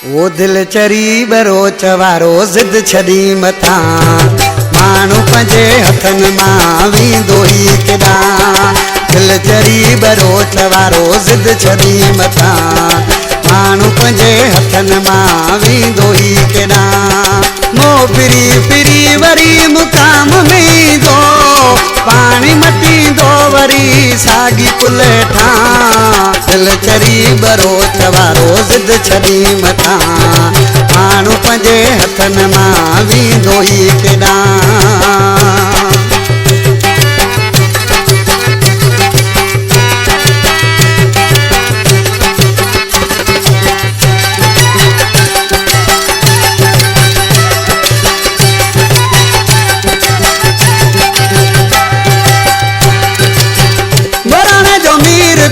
ओ दिल चरी बरोच वारो जिद छदी मथा मानू पंजे हथन मां वींदो ही केडा दिल चरी बरोच वारो जिद छदी मथा मानू पंजे हथन मां वींदो ही केडा मो फिरी फिरी वरी मुकाम में दो पानी मटी दो वरी सागी पुलेठा दिल चरी बरोच वारो जिद छदी मथा मानू पंजे हथन मां वींदो ही केडा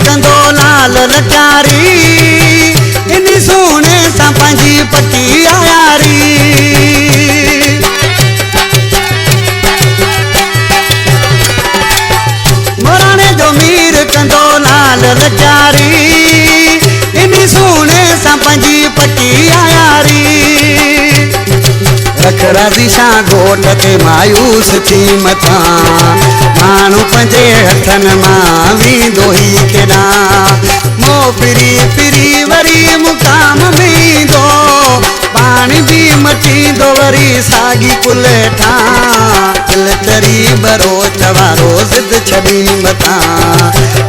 कंदो लाल लचारी इन सोने सा पंजी पटी आयारी मोराने जो मीर कंदो लाल लचारी इन सोने सा पंजी पटी आयारी रख राजी सा घोट ते मायूस थी मथा मानू पंजे हथन मां वींदो ही केडा मो फिरी फिरी वरी मुकाम में दो पानी भी मची दो वरी सागी पुलेठा दिल चरी बरोच वारो जिद छदी मथा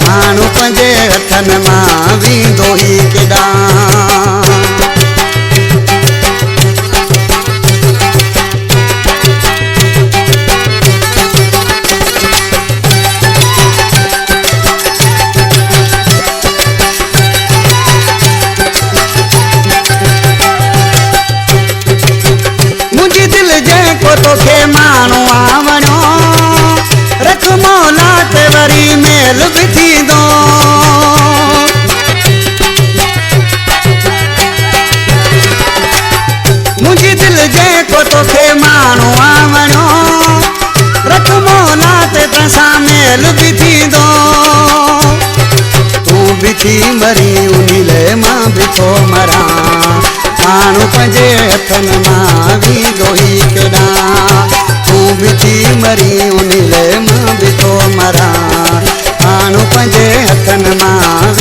मानू पंजे हथन मां वींदो ही केडा तोखे मानू आवणो रख मौला ते वरी मेल भी थींदो मुंहिंजी दिल जेको तोखे मानू आवणो रख मौला ते तसां मेल भी थींदो तूं भी थी मरी उनीले मां भी थो मरां मानू पंजे हथन मां वींदो ही केडा तूं भी थी मरी उनीले मां भी थो मरां मानू पंजे हथन मां